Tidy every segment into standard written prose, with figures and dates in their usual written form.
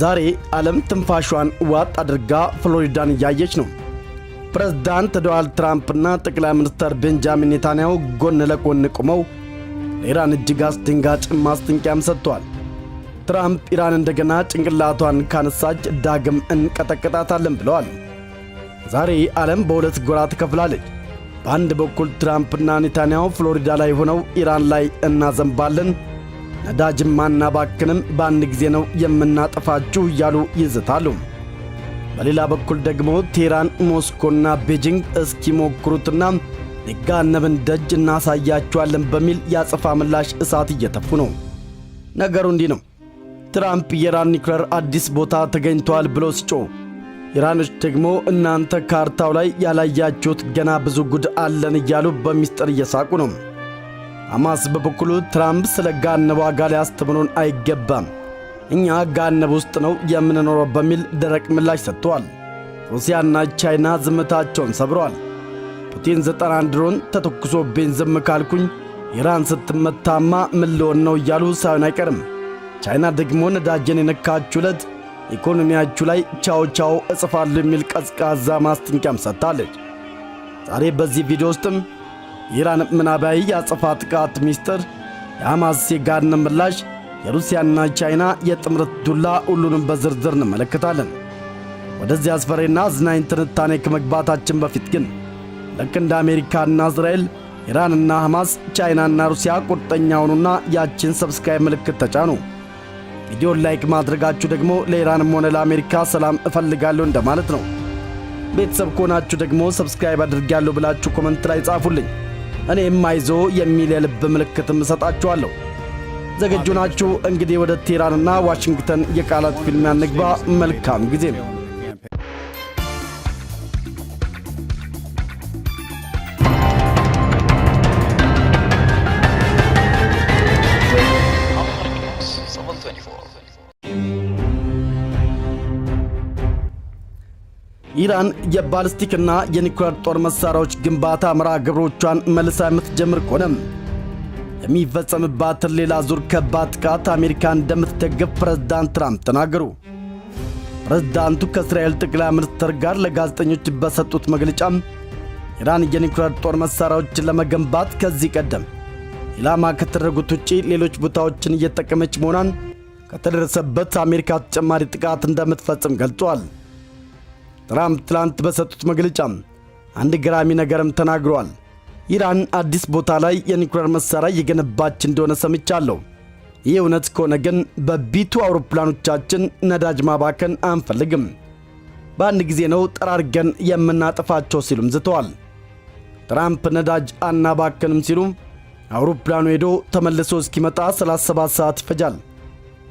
ዛሬ ዓለም ትንፋሿን ዋጥ አድርጋ ፍሎሪዳን እያየች ነው። ፕሬዝዳንት ዶናልድ ትራምፕና ጠቅላይ ሚኒስትር ቤንጃሚን ኔታንያሁ ጎን ለጎን ቆመው ለኢራን እጅግ አስደንጋጭ ማስጠንቀቂያም ሰጥተዋል። ትራምፕ ኢራን እንደገና ጭንቅላቷን ካነሳች ዳግም እንቀጠቅጣታለን ብለዋል። ዛሬ ዓለም በሁለት ጎራ ተከፍላለች። በአንድ በኩል ትራምፕና ኔታንያሁ ፍሎሪዳ ላይ ሆነው ኢራን ላይ እናዘንባለን፣ ነዳጅም አናባክንም፣ በአንድ ጊዜ ነው የምናጠፋችሁ እያሉ ይዝታሉ። በሌላ በኩል ደግሞ ቴህራን፣ ሞስኮና ቤጂንግ እስኪሞክሩትና የገሃነምን ደጅ እናሳያቸዋለን በሚል ያጸፋ ምላሽ እሳት እየተፉ ነው። ነገሩ እንዲህ ነው። ትራምፕ የኢራን ኒውክሌር አዲስ ቦታ ተገኝቷል ብሎ ሲጮህ፣ ኢራኖች ደግሞ እናንተ ካርታው ላይ ያላያችሁት ገና ብዙ ጉድ አለን እያሉ በሚስጥር እየሳቁ ነው። ሐማስ በበኩሉ ትራምፕ ስለ ገሃነብ ዋጋ ሊያስተምሩን አይገባም፣ እኛ ገሃነብ ውስጥ ነው የምንኖረው በሚል ደረቅ ምላሽ ሰጥተዋል። ሩሲያና ቻይና ዝምታቸውን ሰብረዋል። ፑቲን 91 ድሮን ተተኩሶብኝ ዝም ካልኩኝ ኢራን ስትመታማ ምን ልሆን ነው እያሉ ሳይሆን አይቀርም። ቻይና ደግሞ ነዳጅን የነካችሁ ዕለት ኢኮኖሚያችሁ ላይ ቻው ቻው እጽፋለሁ የሚል ቀዝቃዛ ማስጠንቀቂያም ሰጥታለች። ዛሬ በዚህ ቪዲዮ ውስጥም የኢራን ምናባዊ የአጸፋ ጥቃት ሚስጥር፣ የሐማስ የገሃነም ምላሽ፣ የሩሲያና ቻይና የጥምረት ዱላ፣ ሁሉንም በዝርዝር እንመለከታለን። ወደዚህ አስፈሪና አዝናኝ ትንታኔ ከመግባታችን በፊት ግን ልክ እንደ አሜሪካና እስራኤል ኢራንና ሐማስ፣ ቻይናና ሩሲያ ቁርጠኛ ሆኑና ያችን ሰብስክራይብ ምልክት ተጫኑ። ቪዲዮን ላይክ ማድረጋችሁ ደግሞ ለኢራንም ሆነ ለአሜሪካ ሰላም እፈልጋለሁ እንደማለት ነው። ቤተሰብ ከሆናችሁ ደግሞ ሰብስክራይብ አድርጋለሁ ብላችሁ ኮሜንት ላይ ጻፉልኝ። እኔም አይዞ የሚል የልብ ምልክትም እሰጣችኋለሁ። ዝግጁ ናችሁ? እንግዲህ ወደ ቴህራንና ዋሽንግተን የቃላት ፊልሚያ እንግባ። መልካም ጊዜ ነው። ኢራን የባሊስቲክና የኒውክሌር ጦር መሳሪያዎች ግንባታ መርሃ ግብሮቿን መልሳ የምትጀምር ከሆነም የሚፈጸምባትን ሌላ ዙር ከባድ ጥቃት አሜሪካ እንደምትደግፍ ፕሬዝዳንት ትራምፕ ተናገሩ። ፕሬዝዳንቱ ከእስራኤል ጠቅላይ ሚኒስትር ጋር ለጋዜጠኞች በሰጡት መግለጫም ኢራን የኒውክሌር ጦር መሳሪያዎችን ለመገንባት ከዚህ ቀደም ኢላማ ከተደረጉት ውጪ ሌሎች ቦታዎችን እየተጠቀመች መሆኗን ከተደረሰበት አሜሪካ ተጨማሪ ጥቃት እንደምትፈጽም ገልጿል። ትራምፕ ትላንት በሰጡት መግለጫ አንድ ገራሚ ነገርም ተናግረዋል። ኢራን አዲስ ቦታ ላይ የኒውክሌር መሳሪያ እየገነባች እንደሆነ ሰምቻለሁ። ይህ እውነት ከሆነ ግን በቢቱ አውሮፕላኖቻችን ነዳጅ ማባከን አንፈልግም፣ በአንድ ጊዜ ነው ጠራርገን የምናጠፋቸው ሲሉም ዝተዋል። ትራምፕ ነዳጅ አናባከንም ሲሉ አውሮፕላኑ ሄዶ ተመልሶ እስኪመጣ 37 ሰዓት ይፈጃል።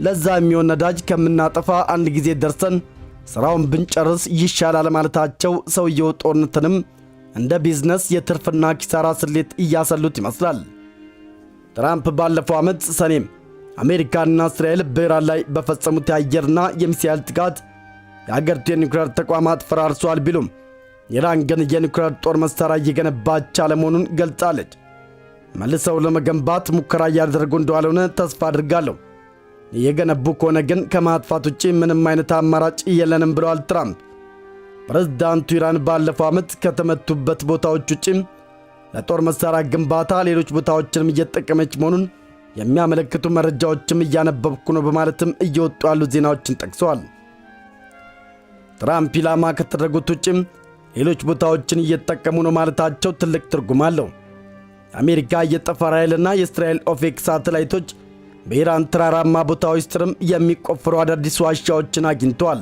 ለዛ የሚሆን ነዳጅ ከምናጠፋ አንድ ጊዜ ደርሰን ሥራውን ብንጨርስ ይሻላል ማለታቸው ሰውየው ጦርነትንም እንደ ቢዝነስ የትርፍና ኪሳራ ስሌት እያሰሉት ይመስላል። ትራምፕ ባለፈው ዓመት ሰኔም አሜሪካና እስራኤል በኢራን ላይ በፈጸሙት የአየርና የሚሳኤል ጥቃት የአገሪቱ የኒውክሌር ተቋማት ፈራርሷል ቢሉም ኢራን ግን የኒውክሌር ጦር መሣሪያ እየገነባች አለመሆኑን ገልጻለች። መልሰው ለመገንባት ሙከራ እያደረጉ እንደዋልሆነ ተስፋ አድርጋለሁ። የገነቡ ከሆነ ግን ከማጥፋት ውጪ ምንም አይነት አማራጭ የለንም ብለዋል ትራምፕ። ፕሬዝዳንቱ ኢራን ባለፈው ዓመት ከተመቱበት ቦታዎች ውጪ ለጦር መሳሪያ ግንባታ ሌሎች ቦታዎችንም እየተጠቀመች መሆኑን የሚያመለክቱ መረጃዎችም እያነበብኩ ነው በማለትም እየወጡ ያሉ ዜናዎችን ጠቅሰዋል። ትራምፕ ኢላማ ከተደረጉት ውጪ ሌሎች ቦታዎችን እየተጠቀሙ ነው ማለታቸው ትልቅ ትርጉም አለው። የአሜሪካ የጠፈር ኃይልና የእስራኤል ኦፌክ ሳተላይቶች በኢራን ተራራማ ቦታዎች ስርም የሚቆፈሩ አዳዲስ ዋሻዎችን አግኝተዋል።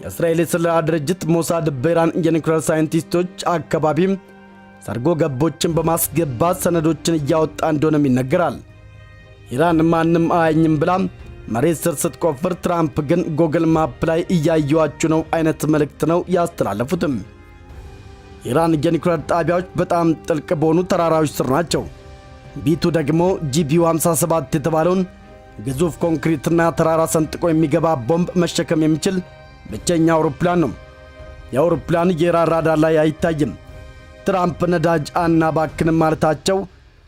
የእስራኤል የስለላ ድርጅት ሞሳድ በኢራን የኒውክሌር ሳይንቲስቶች አካባቢም ሰርጎ ገቦችን በማስገባት ሰነዶችን እያወጣ እንደሆነም ይነገራል። ኢራን ማንም አያኝም ብላም መሬት ስር ስትቆፍር፣ ትራምፕ ግን ጎግል ማፕ ላይ እያዩዋችሁ ነው አይነት መልእክት ነው ያስተላለፉትም። ኢራን የኒውክሌር ጣቢያዎች በጣም ጥልቅ በሆኑ ተራራዎች ስር ናቸው። ቢቱ ደግሞ ጂቢዩ 57 የተባለውን ግዙፍ ኮንክሪትና ተራራ ሰንጥቆ የሚገባ ቦምብ መሸከም የሚችል ብቸኛ አውሮፕላን ነው። የአውሮፕላን የኢራን ራዳር ላይ አይታይም። ትራምፕ ነዳጅ አናባክንም ማለታቸው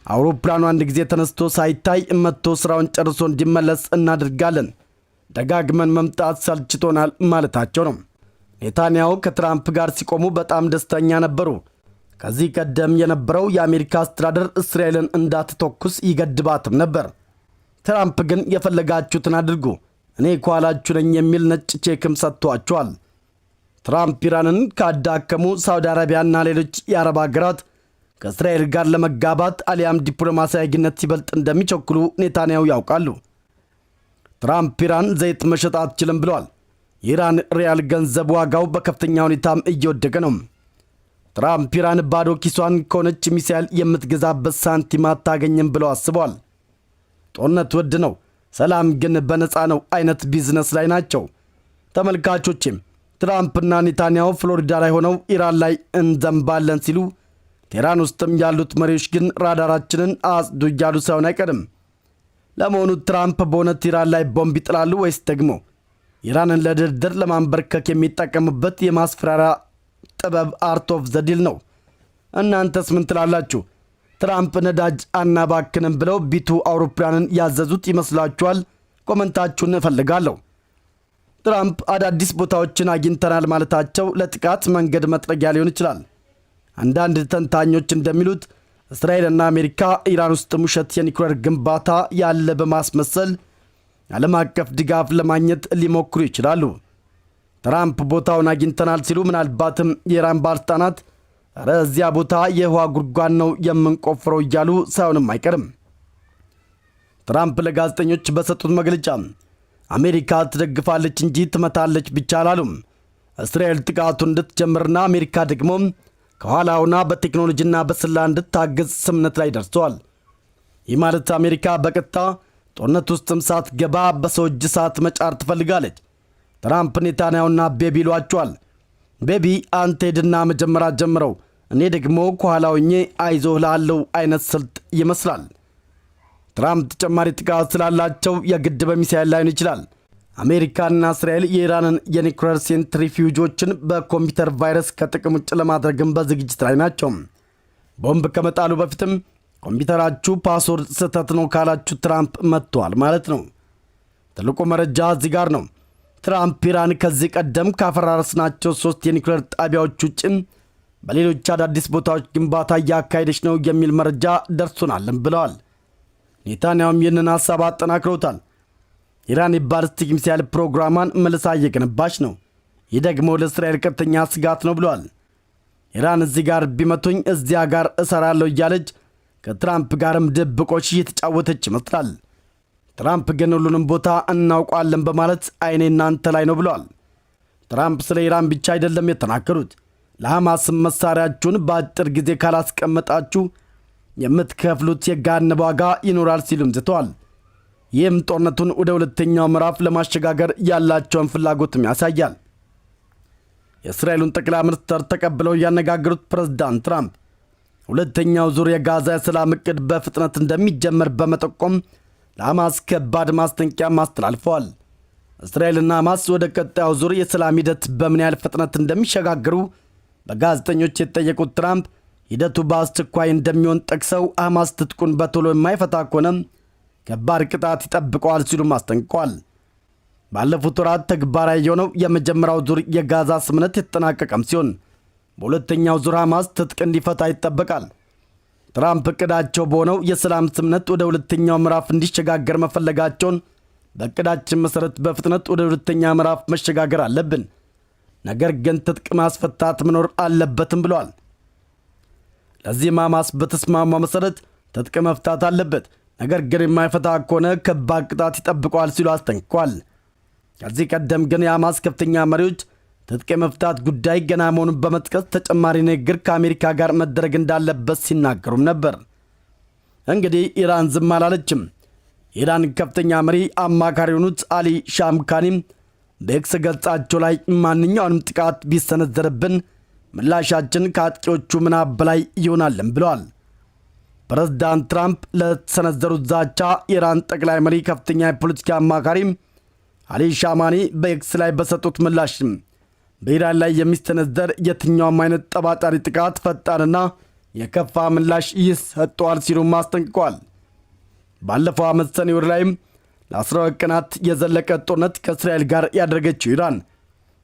አውሮፕላኑ አንድ ጊዜ ተነስቶ ሳይታይ መጥቶ ስራውን ጨርሶ እንዲመለስ እናድርጋለን፣ ደጋግመን መምጣት ሰልችቶናል ማለታቸው ነው። ኔታንያሁ ከትራምፕ ጋር ሲቆሙ በጣም ደስተኛ ነበሩ። ከዚህ ቀደም የነበረው የአሜሪካ አስተዳደር እስራኤልን እንዳትተኩስ ይገድባትም ነበር። ትራምፕ ግን የፈለጋችሁትን አድርጉ፣ እኔ ከኋላችሁ ነኝ የሚል ነጭ ቼክም ሰጥቷቸዋል። ትራምፕ ኢራንን ካዳከሙ ሳውዲ አረቢያና ሌሎች የአረብ ሀገራት ከእስራኤል ጋር ለመጋባት አሊያም ዲፕሎማሲያዊ ግንኙነት ሲበልጥ እንደሚቸኩሉ ኔታንያሁ ያውቃሉ። ትራምፕ ኢራን ዘይት መሸጥ አትችልም ብለዋል። የኢራን ሪያል ገንዘብ ዋጋው በከፍተኛ ሁኔታም እየወደቀ ነው። ትራምፕ ኢራን ባዶ ኪሷን ከሆነች ሚሳኤል የምትገዛበት ሳንቲም አታገኝም ብለው አስበዋል። ጦርነት ውድ ነው፣ ሰላም ግን በነፃ ነው አይነት ቢዝነስ ላይ ናቸው። ተመልካቾችም ትራምፕና ኔታንያሁ ፍሎሪዳ ላይ ሆነው ኢራን ላይ እንዘንባለን ሲሉ፣ ቴህራን ውስጥም ያሉት መሪዎች ግን ራዳራችንን አጽዱ እያሉ ሳይሆን አይቀርም። ለመሆኑ ትራምፕ በእውነት ኢራን ላይ ቦምብ ይጥላሉ ወይስ ደግሞ ኢራንን ለድርድር ለማንበርከክ የሚጠቀሙበት የማስፈራሪያ ጥበብ አርት ኦፍ ዘ ዲል ነው? እናንተስ ምን ትላላችሁ? ትራምፕ ነዳጅ አናባክንም ብለው ቢቱ አውሮፕላንን ያዘዙት ይመስላችኋል? ኮመንታችሁን እፈልጋለሁ። ትራምፕ አዳዲስ ቦታዎችን አግኝተናል ማለታቸው ለጥቃት መንገድ መጥረጊያ ሊሆን ይችላል። አንዳንድ ተንታኞች እንደሚሉት እስራኤልና አሜሪካ ኢራን ውስጥ ውሸት የኒውክሌር ግንባታ ያለ በማስመሰል ዓለም አቀፍ ድጋፍ ለማግኘት ሊሞክሩ ይችላሉ። ትራምፕ ቦታውን አግኝተናል ሲሉ ምናልባትም የኢራን ባለስልጣናት ኧረ እዚያ ቦታ የውሃ ጉድጓድ ነው የምንቆፍረው እያሉ ሳይሆንም አይቀርም። ትራምፕ ለጋዜጠኞች በሰጡት መግለጫ አሜሪካ ትደግፋለች እንጂ ትመታለች ብቻ አላሉም። እስራኤል ጥቃቱን እንድትጀምርና አሜሪካ ደግሞ ከኋላውና በቴክኖሎጂና በስላ እንድታገዝ ስምነት ላይ ደርሰዋል። ይህ ማለት አሜሪካ በቀጥታ ጦርነት ውስጥም ሳትገባ በሰው እጅ እሳት መጫር ትፈልጋለች። ትራምፕ ኔታንያሁና ቤቢ ይሏቸዋል። ቤቢ አንተ ሄድና መጀመሪያ ጀምረው፣ እኔ ደግሞ ከኋላውኜ አይዞህ ላለው አይነት ስልት ይመስላል። ትራምፕ ተጨማሪ ጥቃት ስላላቸው የግድ በሚሳኤል ላይሆን ይችላል። አሜሪካና እስራኤል የኢራንን የኒውክሌር ሴንትሪፊዩጆችን በኮምፒውተር ቫይረስ ከጥቅም ውጭ ለማድረግም በዝግጅት ላይ ናቸው። ቦምብ ከመጣሉ በፊትም ኮምፒውተራችሁ ፓስወርድ ስህተት ነው ካላችሁ ትራምፕ መጥቷል ማለት ነው። ትልቁ መረጃ እዚህ ጋር ነው። ትራምፕ ኢራን ከዚህ ቀደም ካፈራረስናቸው 3 የኒውክሌር ጣቢያዎች ውጭም በሌሎች አዳዲስ ቦታዎች ግንባታ እያካሄደች ነው የሚል መረጃ ደርሶናልም ብለዋል። ኔታንያሁም ይህንን ሐሳብ አጠናክረውታል። ኢራን የባሊስቲክ ሚሳይል ፕሮግራሟን መልሳ እየገነባች ነው። ይህ ደግሞ ለእስራኤል ቀጥተኛ ስጋት ነው ብለዋል። ኢራን እዚህ ጋር ቢመቱኝ እዚያ ጋር እሰራለሁ እያለች ከትራምፕ ጋርም ድብቆች እየተጫወተች ይመስላል። ትራምፕ ግን ሁሉንም ቦታ እናውቋለን በማለት አይኔ እናንተ ላይ ነው ብለዋል። ትራምፕ ስለ ኢራን ብቻ አይደለም የተናገሩት። ለሐማስም መሳሪያችሁን በአጭር ጊዜ ካላስቀመጣችሁ የምትከፍሉት የገሃነም ዋጋ ይኖራል ሲሉም ዝተዋል። ይህም ጦርነቱን ወደ ሁለተኛው ምዕራፍ ለማሸጋገር ያላቸውን ፍላጎትም ያሳያል። የእስራኤሉን ጠቅላይ ሚኒስትር ተቀብለው ያነጋገሩት ፕሬዝዳንት ትራምፕ ሁለተኛው ዙር የጋዛ የሰላም ዕቅድ በፍጥነት እንደሚጀመር በመጠቆም ለሐማስ ከባድ ማስጠንቀቂያ አስተላልፈዋል። እስራኤልና ሐማስ ወደ ቀጣዩ ዙር የሰላም ሂደት በምን ያህል ፍጥነት እንደሚሸጋገሩ በጋዜጠኞች የተጠየቁት ትራምፕ ሂደቱ በአስቸኳይ እንደሚሆን ጠቅሰው ሐማስ ትጥቁን በቶሎ የማይፈታ ከሆነ ከባድ ቅጣት ይጠብቀዋል ሲሉም አስጠንቅቀዋል። ባለፉት ወራት ተግባራዊ የሆነው የመጀመሪያው ዙር የጋዛ ስምምነት የተጠናቀቀም ሲሆን በሁለተኛው ዙር ሐማስ ትጥቅ እንዲፈታ ይጠበቃል። ትራምፕ እቅዳቸው በሆነው የሰላም ስምምነት ወደ ሁለተኛው ምዕራፍ እንዲሸጋገር መፈለጋቸውን በእቅዳችን መሠረት በፍጥነት ወደ ሁለተኛ ምዕራፍ መሸጋገር አለብን፣ ነገር ግን ትጥቅ ማስፈታት መኖር አለበትም ብለዋል። ለዚህም ሐማስ በተስማማው መሠረት ትጥቅ መፍታት አለበት፣ ነገር ግን የማይፈታ ከሆነ ከባድ ቅጣት ይጠብቀዋል ሲሉ አስጠንቅቀዋል። ከዚህ ቀደም ግን የሐማስ ከፍተኛ መሪዎች ትጥቅ የመፍታት ጉዳይ ገና መሆኑን በመጥቀስ ተጨማሪ ንግግር ከአሜሪካ ጋር መደረግ እንዳለበት ሲናገሩም ነበር። እንግዲህ ኢራን ዝም አላለችም። የኢራን ከፍተኛ መሪ አማካሪ የሆኑት አሊ ሻምካኒም በኤክስ ገጻቸው ላይ ማንኛውንም ጥቃት ቢሰነዘርብን ምላሻችን ከአጥቂዎቹ ምናብ በላይ ይሆናልን ብለዋል። ፕሬዝዳንት ትራምፕ ለተሰነዘሩት ዛቻ የኢራን ጠቅላይ መሪ ከፍተኛ የፖለቲካ አማካሪ አሊ ሻማኒ በኤክስ ላይ በሰጡት ምላሽ በኢራን ላይ የሚስተነዘር የትኛውም አይነት ጠባጫሪ ጥቃት ፈጣንና የከፋ ምላሽ ይሰጠዋል ሲሉ አስጠንቅቀዋል። ባለፈው ዓመት ሰኔ ወር ላይም ለ12 ቀናት የዘለቀ ጦርነት ከእስራኤል ጋር ያደረገችው ኢራን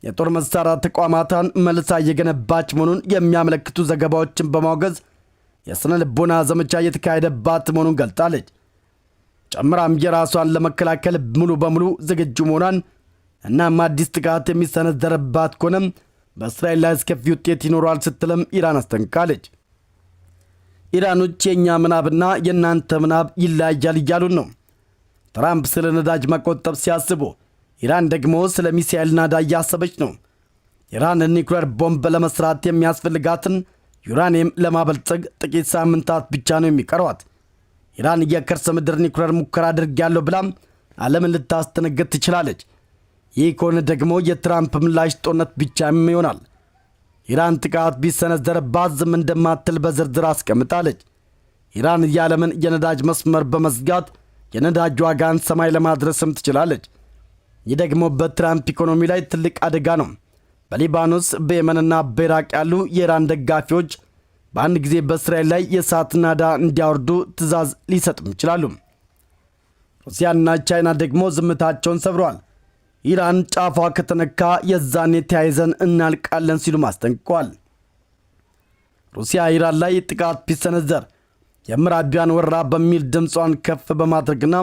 የጦር መሳሪያ ተቋማቷን መልሳ እየገነባች መሆኑን የሚያመለክቱ ዘገባዎችን በማውገዝ የሥነ ልቦና ዘመቻ እየተካሄደባት መሆኑን ገልጣለች። ጨምራም የራሷን ለመከላከል ሙሉ በሙሉ ዝግጁ መሆኗን እናም አዲስ ጥቃት የሚሰነዘረባት ከሆነም በእስራኤል ላይ አስከፊ ውጤት ይኖረዋል ስትልም ኢራን አስጠንቅቃለች። ኢራኖች የእኛ ምናብና የእናንተ ምናብ ይለያያል እያሉን ነው። ትራምፕ ስለ ነዳጅ መቆጠብ ሲያስቡ፣ ኢራን ደግሞ ስለ ሚሳኤል ናዳ እያሰበች ነው። ኢራን ኒውክሌር ቦምብ ለመስራት የሚያስፈልጋትን ዩራኒየም ለማበልጸግ ጥቂት ሳምንታት ብቻ ነው የሚቀረዋት። ኢራን የከርሰ ምድር ኒውክሌር ሙከራ አድርጌያለሁ ብላም ዓለምን ልታስተነግድ ትችላለች። ይህ ከሆነ ደግሞ የትራምፕ ምላሽ ጦርነት ብቻም ይሆናል። ኢራን ጥቃት ቢሰነዘርባት ዝም እንደማትል በዝርዝር አስቀምጣለች። ኢራን የዓለምን የነዳጅ መስመር በመዝጋት የነዳጅ ዋጋን ሰማይ ለማድረስም ትችላለች። ይህ ደግሞ በትራምፕ ኢኮኖሚ ላይ ትልቅ አደጋ ነው። በሊባኖስ በየመንና በኢራቅ ያሉ የኢራን ደጋፊዎች በአንድ ጊዜ በእስራኤል ላይ የእሳት ናዳ እንዲያወርዱ ትዕዛዝ ሊሰጡም ይችላሉ። ሩሲያና ቻይና ደግሞ ዝምታቸውን ሰብረዋል። ኢራን ጫፏ ከተነካ የዛኔ ተያይዘን እናልቃለን ሲሉ አስጠንቅቀዋል። ሩሲያ ኢራን ላይ ጥቃት ቢሰነዘር የምዕራቢያን ወረራ በሚል ድምጿን ከፍ በማድረግና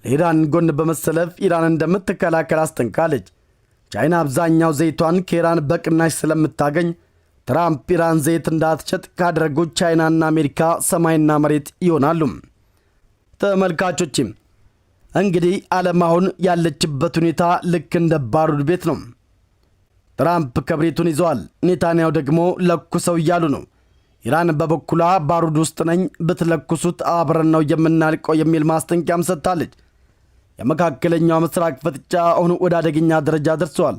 ለኢራን ጎን በመሰለፍ ኢራን እንደምትከላከል አስጠንቅቃለች። ቻይና አብዛኛው ዘይቷን ከኢራን በቅናሽ ስለምታገኝ ትራምፕ ኢራን ዘይት እንዳትሸጥ ካደረጉት ቻይናና አሜሪካ ሰማይና መሬት ይሆናሉ። ተመልካቾችም እንግዲህ ዓለም አሁን ያለችበት ሁኔታ ልክ እንደ ባሩድ ቤት ነው። ትራምፕ ከብሪቱን ይዘዋል፣ ኔታንያሁ ደግሞ ለኩሰው እያሉ ነው። ኢራን በበኩሏ ባሩድ ውስጥ ነኝ፣ ብትለኩሱት አብረን ነው የምናልቀው የሚል ማስጠንቀቂያም ሰጥታለች። የመካከለኛው ምስራቅ ፍጥጫ አሁን ወደ አደገኛ ደረጃ ደርሰዋል።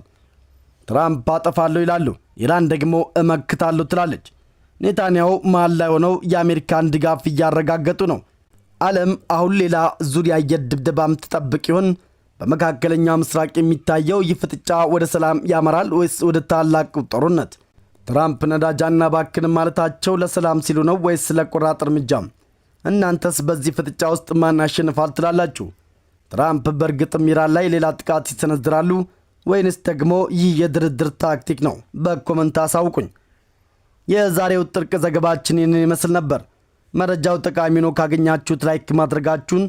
ትራምፕ አጠፋለሁ ይላሉ፣ ኢራን ደግሞ እመክታለሁ ትላለች። ኔታንያሁ መሃል ላይ ሆነው የአሜሪካን ድጋፍ እያረጋገጡ ነው። ዓለም አሁን ሌላ ዙሪያ የድብደባም ትጠብቅ ይሆን? በመካከለኛው ምስራቅ የሚታየው ይህ ፍጥጫ ወደ ሰላም ያመራል ወይስ ወደ ታላቅ ጦርነት? ትራምፕ ነዳጅ አናባክንም ማለታቸው ለሰላም ሲሉ ነው ወይስ ለቆራጥ እርምጃ? እናንተስ በዚህ ፍጥጫ ውስጥ ማን ያሸንፋል ትላላችሁ? ትራምፕ በእርግጥም ኢራን ላይ ሌላ ጥቃት ይሰነዝራሉ ወይንስ ደግሞ ይህ የድርድር ታክቲክ ነው? በኮመንት አሳውቁኝ። የዛሬው ጥልቅ ዘገባችን ይህንን ይመስል ነበር። መረጃው ጠቃሚ ነው ካገኛችሁት ላይክ ማድረጋችሁን